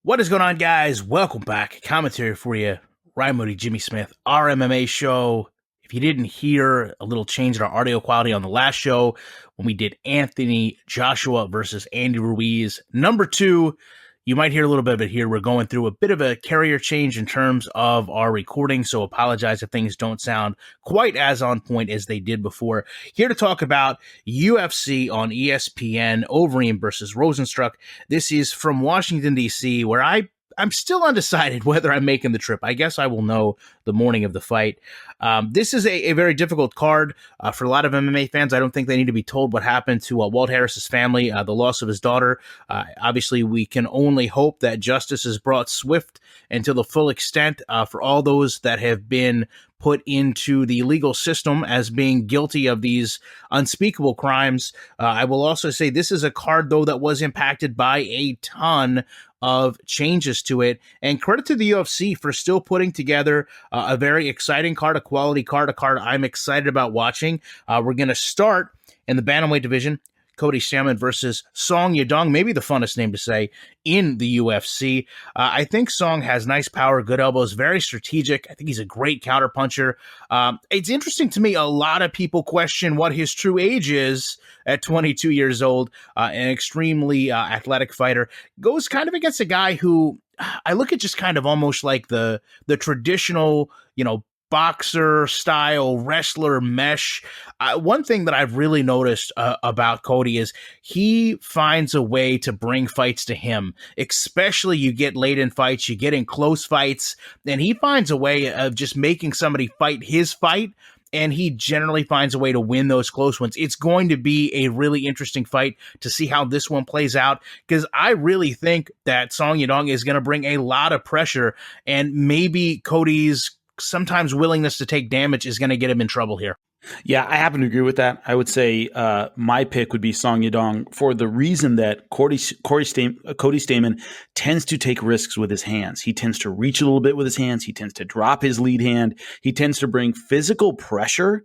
What is going on, guys? Welcome back. Commentary for you. Ryan Moody, Jimmy Smith, our MMA show. If you didn't hear a little change in our audio quality on the last show when we did Anthony Joshua versus Andy Ruiz, number 2, you might hear a little bit of it here. We're going through a bit of a carrier change in terms of our recording, so apologize if things don't sound quite as on point as they did before. Here to talk about UFC on ESPN, Overeem versus Rozenstruik. This is from Washington, D.C., where I'm still undecided whether I'm making the trip. I guess I will know the morning of the fight. This is a very difficult card for a lot of MMA fans. I don't think they need to be told what happened to Walt Harris's family, the loss of his daughter. Obviously, we can only hope that justice is brought swift and to the full extent for all those that have been put into the legal system as being guilty of these unspeakable crimes. I will also say this is a card, though, that was impacted by a ton of changes to it. And credit to the UFC for still putting together a very exciting card, a quality card, a card I'm excited about watching. We're going to start in the bantamweight division. Cody Stamann versus Song Yadong, maybe the funnest name to say in the UFC. I think Song has nice power, good elbows, very strategic. I think he's a great counterpuncher. It's interesting to me, a lot of people question what his true age is at 22 years old, an extremely athletic fighter. Goes kind of against a guy who I look at just kind of almost like the traditional, boxer style wrestler mesh. One thing that I've really noticed about Cody is he finds a way to bring fights to him, especially you get late in fights, you get in close fights, and he finds a way of just making somebody fight his fight. And he generally finds a way to win those close ones. It's going to be a really interesting fight to see how this one plays out, because I really think that Song Yadong is going to bring a lot of pressure, and maybe Cody's sometimes willingness to take damage is going to get him in trouble here. Yeah, I happen to agree with that. I would say my pick would be Song Yadong for the reason that Cody Stamann tends to take risks with his hands. He tends to reach a little bit with his hands. He tends to drop his lead hand. He tends to bring physical pressure.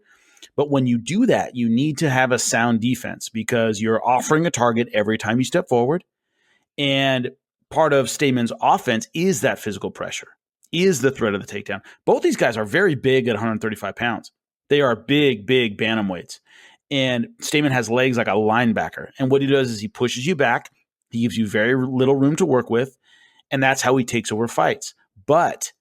But when you do that, you need to have a sound defense because you're offering a target every time you step forward. And part of Stamann's offense is that physical pressure, is the threat of the takedown. Both these guys are very big at 135 pounds. They are big bantamweights. And Stamann has legs like a linebacker. And what he does is he pushes you back. He gives you very little room to work with. And that's how he takes over fights. But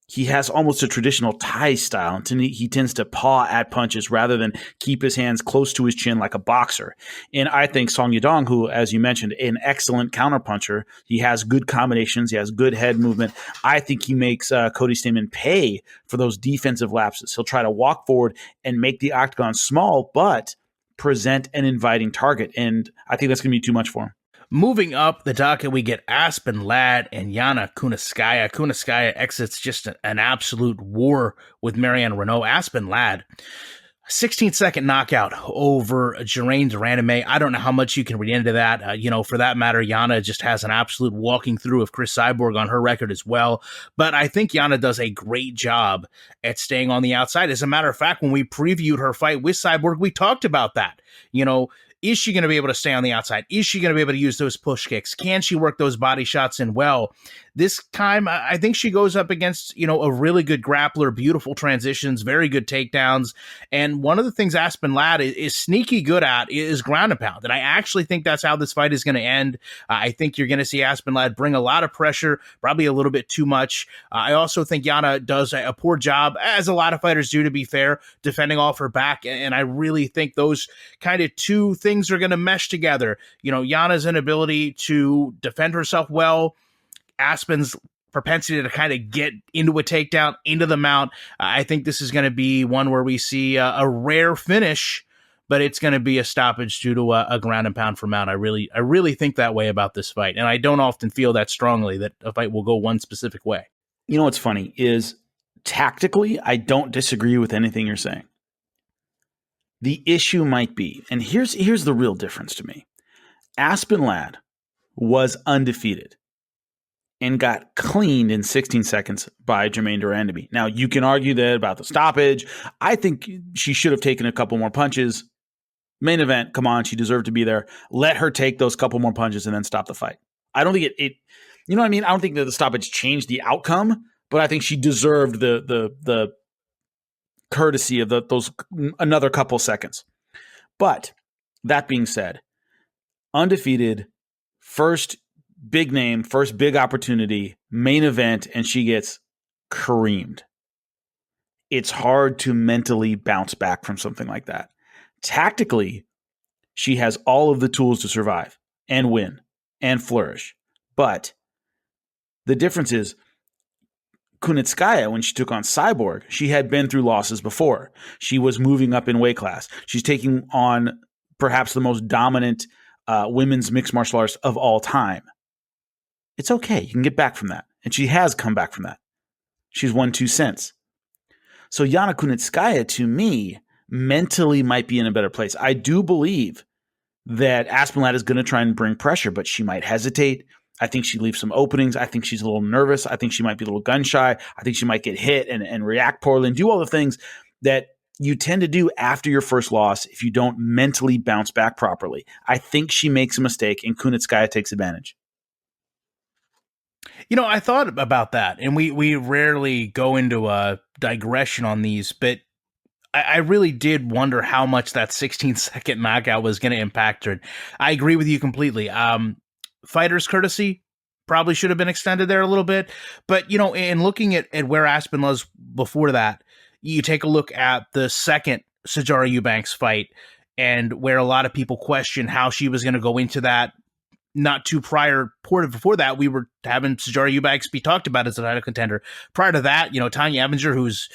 he has almost a traditional Thai style. And he tends to paw at punches rather than keep his hands close to his chin like a boxer. And I think Song Yadong, who, as you mentioned, an excellent counterpuncher, he has good combinations. He has good head movement. I think he makes Cody Stamann pay for those defensive lapses. He'll try to walk forward and make the octagon small, but present an inviting target. And I think that's going to be too much for him. Moving up the docket, we get Aspen Ladd and Yana Kunitskaya. Kunitskaya exits just an absolute war with Marianne Renault. Aspen Ladd, 16-second knockout over Geraint de Randamie. I don't know how much you can read into that. For that matter, Yana just has an absolute walking through of Chris Cyborg on her record as well. But I think Yana does a great job at staying on the outside. As a matter of fact, when we previewed her fight with Cyborg, we talked about that. Is she going to be able to stay on the outside? Is she going to be able to use those push kicks? Can she work those body shots in well? This time, I think she goes up against, a really good grappler, beautiful transitions, very good takedowns. And one of the things Aspen Ladd is sneaky good at is ground and pound. And I actually think that's how this fight is going to end. I think you're going to see Aspen Ladd bring a lot of pressure, probably a little bit too much. I also think Yana does a poor job, as a lot of fighters do, to be fair, defending off her back. And I really think those kind of two things are going to mesh together. Yana's inability to defend herself well, Aspen's propensity to kind of get into a takedown, into the mount. I think this is going to be one where we see a rare finish, but it's going to be a stoppage due to a ground and pound for mount. I really think that way about this fight, and I don't often feel that strongly that a fight will go one specific way. You know what's funny is tactically, I don't disagree with anything you're saying. The issue might be, and here's the real difference to me. Aspen Ladd was undefeated and got cleaned in 16 seconds by Geraint de Randamie. Now, you can argue that about the stoppage. I think she should have taken a couple more punches. Main event, come on, she deserved to be there. Let her take those couple more punches and then stop the fight. I don't think you know what I mean? I don't think that the stoppage changed the outcome, but I think she deserved the courtesy of those another couple seconds. But that being said, undefeated, first big name, first big opportunity, main event, and she gets creamed. It's hard to mentally bounce back from something like that. Tactically, she has all of the tools to survive and win and flourish. But the difference is Kunitskaya, when she took on Cyborg, she had been through losses before. She was moving up in weight class. She's taking on perhaps the most dominant women's mixed martial arts of all time. It's okay. You can get back from that. And she has come back from that. She's won 2 cents. So Yana Kunitskaya, to me, mentally might be in a better place. I do believe that Aspinall is going to try and bring pressure, but she might hesitate. I think she leaves some openings. I think she's a little nervous. I think she might be a little gun shy. I think she might get hit and react poorly and do all the things that you tend to do after your first loss if you don't mentally bounce back properly. I think she makes a mistake and Kunitskaya takes advantage. You know, I thought about that, and we rarely go into a digression on these, but I really did wonder how much that 16-second knockout was going to impact her. I agree with you completely. Fighter's courtesy probably should have been extended there a little bit. But, you know, in looking at where Aspen was before that, you take a look at the second Sijara Eubanks fight and where a lot of people question how she was going to go into that. Not too before that, we were having Sijara Eubanks be talked about as a title contender. Prior to that, you know, Tanya Evinger, who's,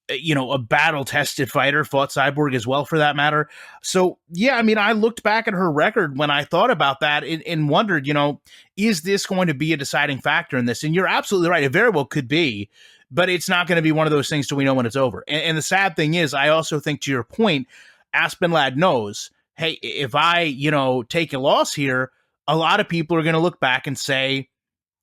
you know, a battle-tested fighter, fought Cyborg as well for that matter. So, yeah, I mean, I looked back at her record when I thought about that and wondered, you know, is this going to be a deciding factor in this? And you're absolutely right. It very well could be, but it's not going to be one of those things till we know when it's over. And the sad thing is, I also think, to your point, Aspen Ladd knows, hey, if I, you know, take a loss here, a lot of people are going to look back and say,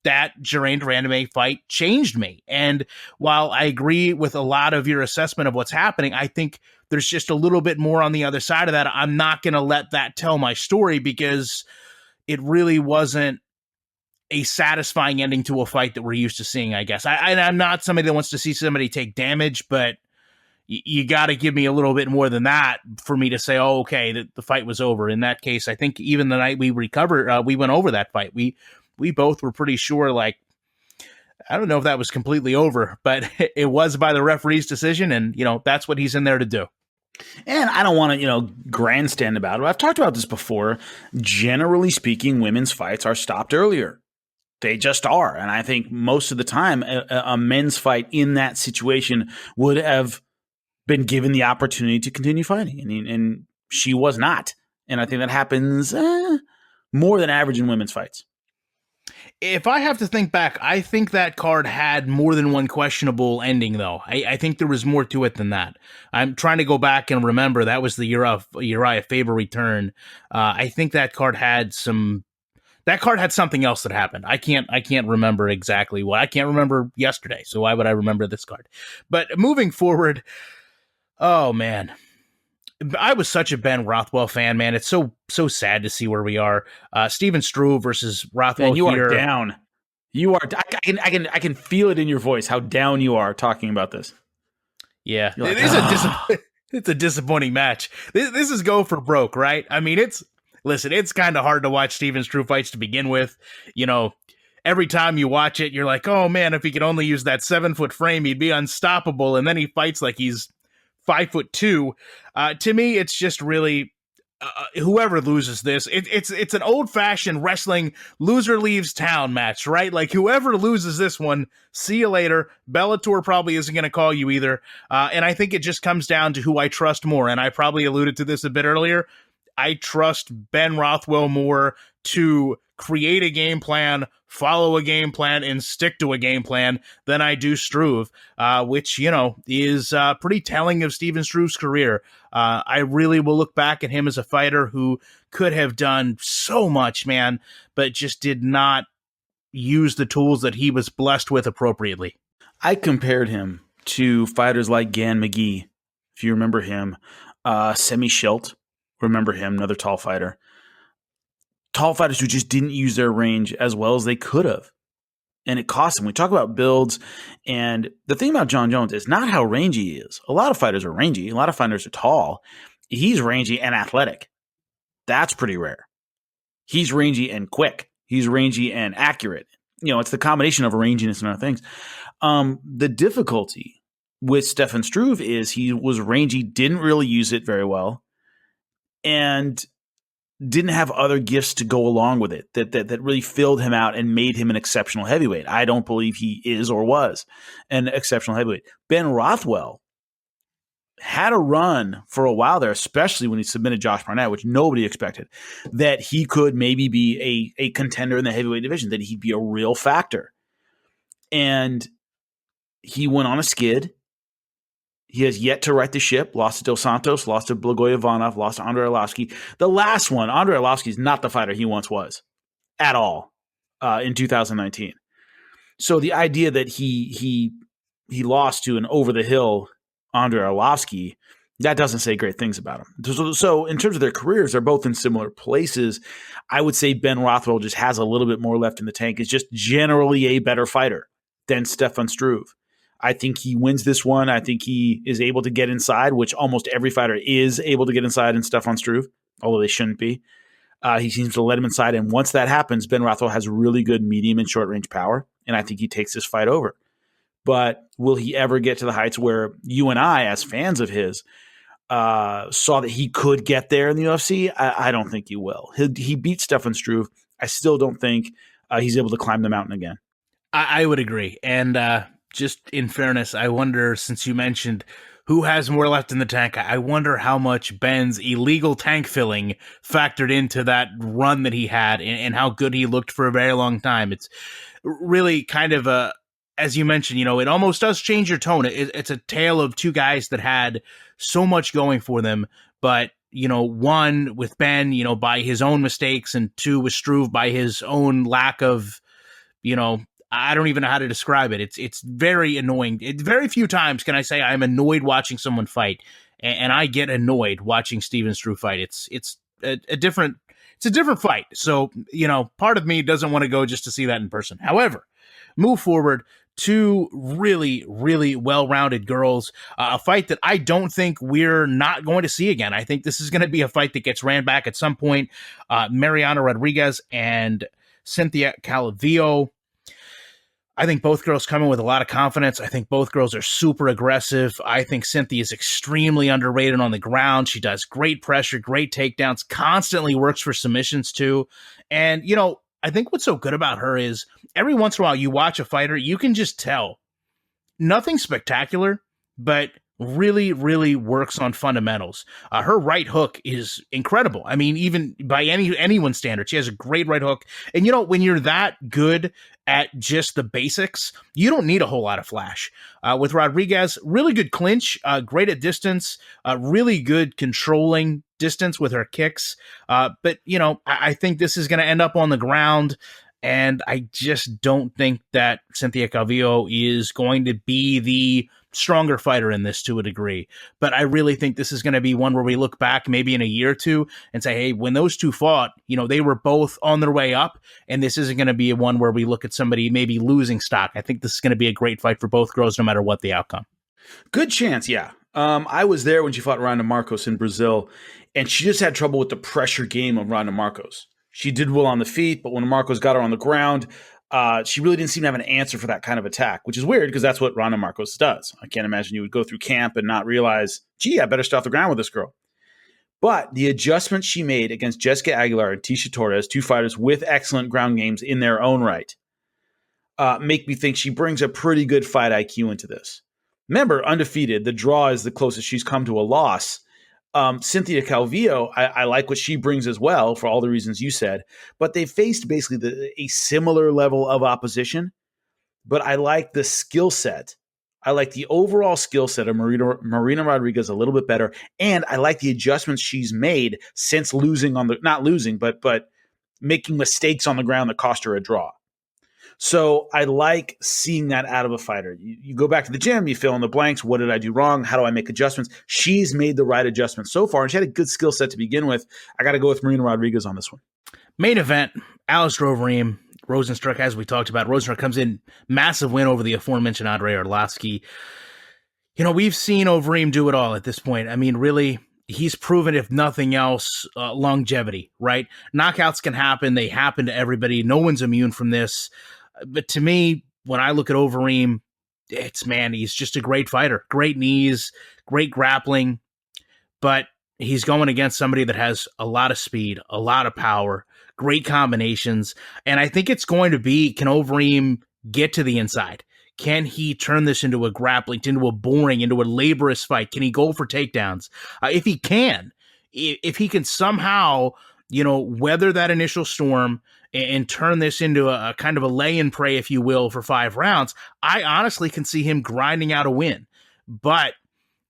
that Geraint de Randamie fight changed me. And while I agree with a lot of your assessment of what's happening, I think there's just a little bit more on the other side of that. I'm not going to let that tell my story because it really wasn't a satisfying ending to a fight that we're used to seeing, I guess. I'm not somebody that wants to see somebody take damage, but you got to give me a little bit more than that for me to say, oh, okay, the fight was over. In that case, I think even the night we recovered, we went over that fight. We both were pretty sure, like, I don't know if that was completely over, but it was by the referee's decision. And, you know, that's what he's in there to do. And I don't want to, you know, grandstand about it. I've talked about this before. Generally speaking, women's fights are stopped earlier. They just are. And I think most of the time, a men's fight in that situation would have been given the opportunity to continue fighting. And she was not. And I think that happens more than average in women's fights. If I have to think back, I think that card had more than one questionable ending, though. I think there was more to it than that. I'm trying to go back and remember. That was the Uriah Faber return. I think that card had something else that happened. I can't remember exactly what. I can't remember yesterday, so why would I remember this card? But moving forward, oh man. I was such a Ben Rothwell fan, man. It's so sad to see where we are. Steven Struve versus Rothwell. And you here. Are down. You are. I can feel it in your voice how down you are talking about this. Yeah, like, it's a disappointing match. This is go for broke, right? I mean, it's kind of hard to watch Steven Struve fights to begin with. You know, every time you watch it, you're like, oh man, if he could only use that 7-foot frame, he'd be unstoppable. And then he fights like he's 5'2". To me, it's just really whoever loses this. It's an old fashioned wrestling loser leaves town match, right? Like whoever loses this one, see you later. Bellator probably isn't going to call you either. And I think it just comes down to who I trust more. And I probably alluded to this a bit earlier. I trust Ben Rothwell more to create a game plan, follow a game plan, and stick to a game plan than I do Struve, which, you know, is pretty telling of Steven Struve's career. I really will look back at him as a fighter who could have done so much, man, but just did not use the tools that he was blessed with appropriately. I compared him to fighters like Gan McGee, if you remember him, Semi Schelt, remember him, another tall fighter. Tall fighters who just didn't use their range as well as they could have. and it costs him. We talk about builds, and the thing about John Jones is not how rangy he is. A lot of fighters are rangy. A lot of fighters are tall. He's rangy and athletic. That's pretty rare. He's rangy and quick. He's rangy and accurate. It's the combination of ranginess and other things. The difficulty with Stefan Struve is he was rangy, didn't really use it very well, and didn't have other gifts to go along with it that really filled him out and made him an exceptional heavyweight. I don't believe he is or was an exceptional heavyweight. Ben Rothwell had a run for a while there, especially when he submitted Josh Barnett, which nobody expected, that he could maybe be a contender in the heavyweight division, that he'd be a real factor. And he went on a skid. He has yet to right the ship. Lost to Dos Santos, lost to Blagoy Ivanov, lost to Andrei Arlovsky. The last one, Andrei Arlovsky is not the fighter he once was at all in 2019. So the idea that he lost to an over-the-hill Andrei Arlovsky, that doesn't say great things about him. So in terms of their careers, they're both in similar places. I would say Ben Rothwell just has a little bit more left in the tank. Is just generally a better fighter than Stefan Struve. I think he wins this one. I think he is able to get inside, which almost every fighter is able to get inside in Stefan Struve, although they shouldn't be. He seems to let him inside, and once that happens, Ben Rothwell has really good medium and short-range power, and I think he takes this fight over. But will he ever get to the heights where you and I, as fans of his, saw that he could get there in the UFC? I don't think he will. He beat Stefan Struve. I still don't think he's able to climb the mountain again. I would agree. And just in fairness, I wonder, since you mentioned who has more left in the tank, I wonder how much Ben's illegal tank filling factored into that run that he had and how good he looked for a very long time. It's really kind of as you mentioned, it almost does change your tone. It's a tale of two guys that had so much going for them, but one with Ben, by his own mistakes, and two with Struve by his own lack of, I don't even know how to describe it. It's very annoying. Very few times can I say I'm annoyed watching someone fight, and I get annoyed watching Stephen Struve fight. It's a different fight. So part of me doesn't want to go just to see that in person. However, move forward. Two really, really well-rounded girls. A fight that I don't think we're not going to see again. I think this is going to be a fight that gets ran back at some point. Mariana Rodriguez and Cynthia Calvillo. I think both girls come in with a lot of confidence. I think both girls are super aggressive. I think Cynthia is extremely underrated on the ground. She does great pressure, great takedowns, constantly works for submissions too. And, I think what's so good about her is every once in a while you watch a fighter, you can just tell nothing spectacular, but really, really works on fundamentals. Her right hook is incredible. I mean, even by anyone's standard, she has a great right hook. And when you're that good at just the basics, you don't need a whole lot of flash. With Rodriguez, really good clinch, great at distance, really good controlling distance with her kicks. But I think this is going to end up on the ground. And I just don't think that Cynthia Calvillo is going to be the stronger fighter in this to a degree. But I really think this is going to be one where we look back maybe in a year or two and say, hey, when those two fought, they were both on their way up. And this isn't going to be a one where we look at somebody maybe losing stock. I think this is going to be a great fight for both girls, no matter what the outcome. Good chance, yeah. I was there when she fought Ronda Marcos in Brazil, and she just had trouble with the pressure game of Ronda Marcos. She did well on the feet, but when Marcos got her on the ground, she really didn't seem to have an answer for that kind of attack, which is weird because that's what Ronda Marcos does. I can't imagine you would go through camp and not realize, gee, I better stay off the ground with this girl. But the adjustments she made against Jessica Aguilar and Tisha Torres, two fighters with excellent ground games in their own right, make me think she brings a pretty good fight IQ into this. Remember, undefeated, the draw is the closest she's come to a loss. Cynthia Calvillo, I like what she brings as well for all the reasons you said, but they faced basically a similar level of opposition, but I like the skill set. I like the overall skill set of Marina Rodriguez a little bit better, and I like the adjustments she's made since losing not losing, but making mistakes on the ground that cost her a draw. So I like seeing that out of a fighter. You go back to the gym, you fill in the blanks. What did I do wrong? How do I make adjustments? She's made the right adjustments so far, and she had a good skill set to begin with. I got to go with Marina Rodriguez on this one. Main event, Alistair Overeem Rozenstruik, as we talked about, Rozenstruik comes in, massive win over the aforementioned Andrei Arlovsky. We've seen Overeem do it all at this point. I mean, really, he's proven, if nothing else, longevity, right? Knockouts can happen. They happen to everybody. No one's immune from this. But to me, when I look at Overeem, he's just a great fighter. Great knees, great grappling. But he's going against somebody that has a lot of speed, a lot of power, great combinations. And I think it's going to be, can Overeem get to the inside? Can he turn this into a grappling, into a boring, into a laborious fight? Can he go for takedowns? If he can, if he can somehow, weather that initial storm and turn this into a kind of a lay and pray, if you will, for 5 rounds, I honestly can see him grinding out a win. But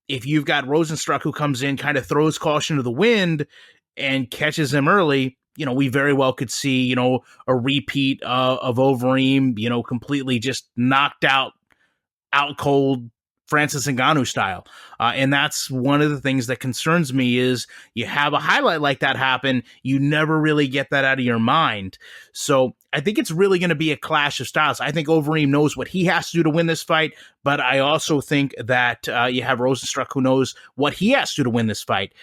if you've got Rozenstruik who comes in, kind of throws caution to the wind and catches him early, we very well could see, a repeat of Overeem, completely just knocked out cold Francis Ngannou style. And that's one of the things that concerns me is you have a highlight like that happen, you never really get that out of your mind. So I think it's really going to be a clash of styles. I think Overeem knows what he has to do to win this fight, but I also think that you have Rozenstruik who knows what he has to do to win this fight.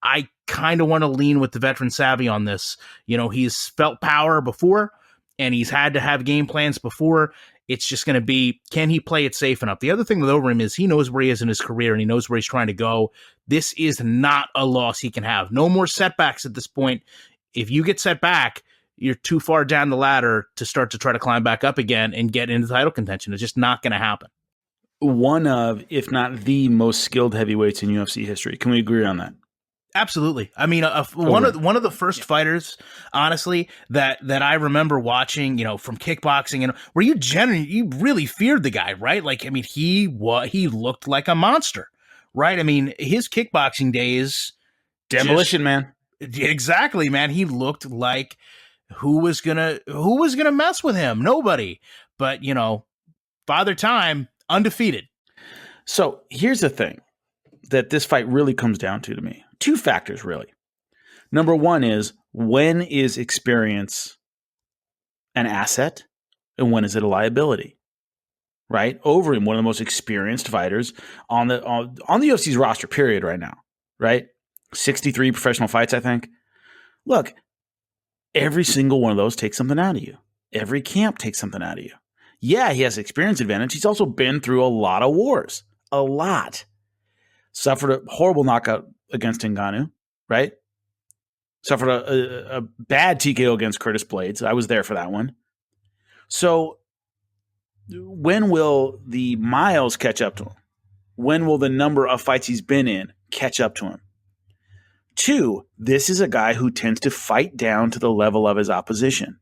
I kind of want to lean with the veteran savvy on this. He's felt power before, and he's had to have game plans before. It's just going to be, can he play it safe enough? The other thing with Overeem is he knows where he is in his career, and he knows where he's trying to go. This is not a loss he can have. No more setbacks at this point. If you get set back, you're too far down the ladder to start to try to climb back up again and get into title contention. It's just not going to happen. One of, if not the most skilled heavyweights in UFC history. Can we agree on that? Absolutely. I mean, one of the first fighters, honestly, that I remember watching, from kickboxing, and where you really feared the guy, right? Like, I mean, he looked like a monster, right? I mean, his kickboxing days, Demolition Man. Exactly, man. He looked like who was gonna mess with him? Nobody. But Father Time, undefeated. So here's the thing that this fight really comes down to me. 2 factors, really. Number one is, when is experience an asset and when is it a liability? Right? Overeem, one of the most experienced fighters on the UFC's roster, period, right now. Right? 63 professional fights, I think. Look, every single one of those takes something out of you. Every camp takes something out of you. Yeah, he has experience advantage. He's also been through a lot of wars. A lot. Suffered a horrible knockout against Ngannou, right? Suffered a bad TKO against Curtis Blades. I was there for that one. So when will the miles catch up to him? When will the number of fights he's been in catch up to him? 2, this is a guy who tends to fight down to the level of his opposition.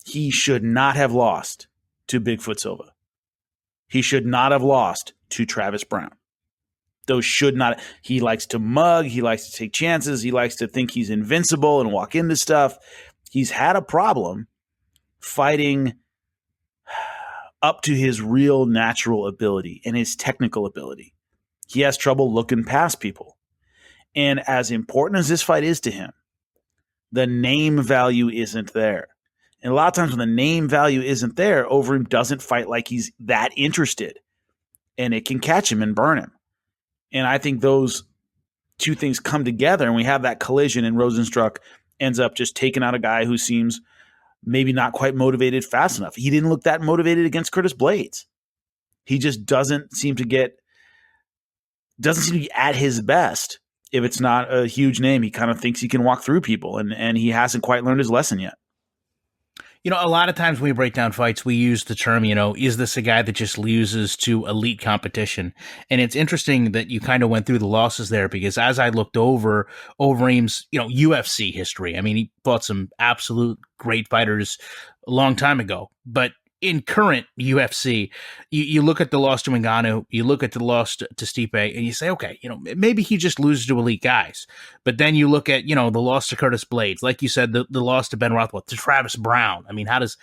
He should not have lost to Bigfoot Silva. He should not have lost to Travis Brown. Those should not. He likes to mug. He likes to take chances. He likes to think he's invincible and walk into stuff. He's had a problem fighting up to his real natural ability and his technical ability. He has trouble looking past people. And as important as this fight is to him, the name value isn't there. And a lot of times when the name value isn't there, Overeem doesn't fight like he's that interested. And it can catch him and burn him. And I think those 2 things come together and we have that collision, and Rozenstruik ends up just taking out a guy who seems maybe not quite motivated fast enough. He didn't look that motivated against Curtis Blades. He just doesn't seem to be at his best if it's not a huge name. He kind of thinks he can walk through people, and he hasn't quite learned his lesson yet. A lot of times when we break down fights, we use the term, is this a guy that just loses to elite competition? And it's interesting that you kind of went through the losses there, because as I looked over Overeem's, UFC history, I mean, he fought some absolute great fighters a long time ago, but in current UFC, you look at the loss to Ngannou, you look at the loss to Stipe, and you say, okay, maybe he just loses to elite guys. But then you look at, the loss to Curtis Blades, like you said, the loss to Ben Rothwell, to Travis Brown. I mean, how does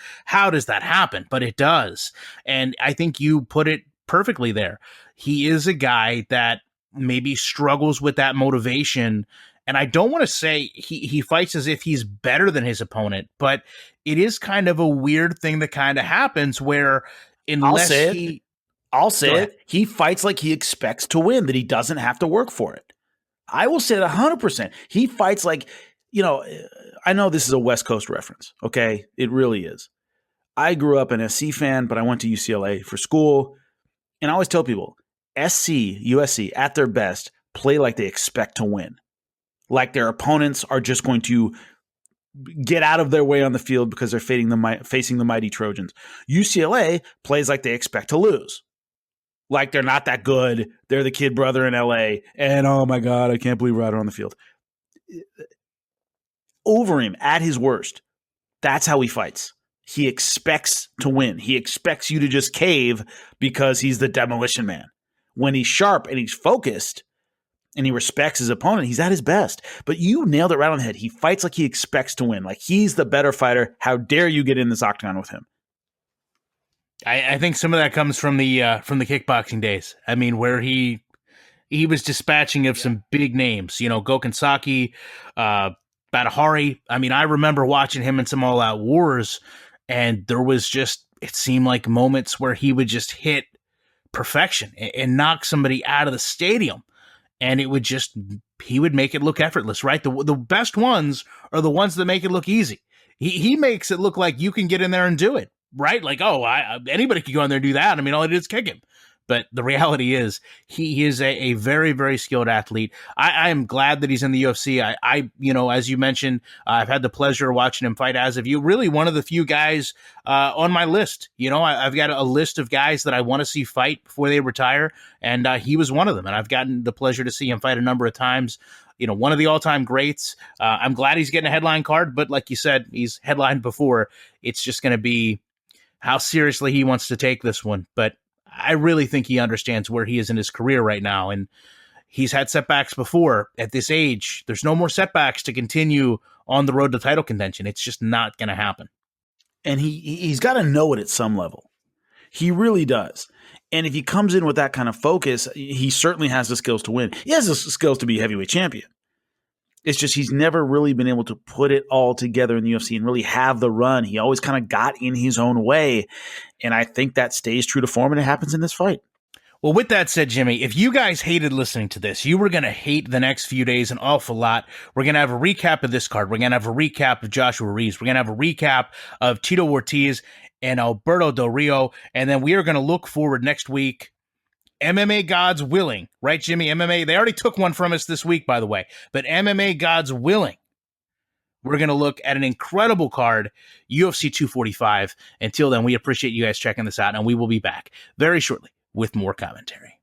that happen? But it does. And I think you put it perfectly there. He is a guy that maybe struggles with that motivation And I don't want to say he fights as if he's better than his opponent, but it is kind of a weird thing that kind of happens where unless I'll say it. He fights like he expects to win, that he doesn't have to work for it. I will say it 100%. He fights like, I know this is a West Coast reference, okay? It really is. I grew up an SC fan, but I went to UCLA for school. And I always tell people, USC, at their best, play like they expect to win. Like their opponents are just going to get out of their way on the field because they're facing the mighty Trojans. UCLA plays like they expect to lose. Like they're not that good. They're the kid brother in LA. And oh my God, I can't believe we're out on the field. Overeem, at his worst, that's how he fights. He expects to win. He expects you to just cave because he's the demolition man. When he's sharp and he's focused and he respects his opponent, he's at his best. But you nailed it right on the head. He fights like he expects to win. Like he's the better fighter. How dare you get in this octagon with him? I think some of that comes from the kickboxing days. I mean, where he was dispatching of some big names, Gokhan Saki, Badahari. I mean, I remember watching him in some all-out wars, and there was just, it seemed like moments where he would just hit perfection and knock somebody out of the stadium. And it would just, he would make it look effortless, right? The best ones are the ones that make it look easy. He makes it look like you can get in there and do it, right? Like, anybody could go in there and do that. I mean, all it is kick him. But the reality is he is a very, very skilled athlete. I am glad that he's in the UFC. I as you mentioned, I've had the pleasure of watching him fight as of you. Really one of the few guys on my list. I've got a list of guys that I want to see fight before they retire, and he was one of them. And I've gotten the pleasure to see him fight a number of times. One of the all-time greats. I'm glad he's getting a headline card, but like you said, he's headlined before. It's just going to be how seriously he wants to take this one. But I really think he understands where he is in his career right now. And he's had setbacks before. At this age, there's no more setbacks to continue on the road to title contention. It's just not going to happen. And he's got to know it at some level. He really does. And if he comes in with that kind of focus, he certainly has the skills to win. He has the skills to be heavyweight champion. It's just he's never really been able to put it all together in the UFC and really have the run. He always kind of got in his own way. And I think that stays true to form, and it happens in this fight. Well, with that said, Jimmy, if you guys hated listening to this, you were going to hate the next few days an awful lot. We're going to have a recap of this card. We're going to have a recap of Joshua Ruiz. We're going to have a recap of Tito Ortiz and Alberto Del Rio. And then we are going to look forward next week, MMA gods willing, right, Jimmy? MMA, they already took one from us this week, by the way, but MMA gods willing, we're going to look at an incredible card, UFC 245. Until then, we appreciate you guys checking this out, and we will be back very shortly with more commentary.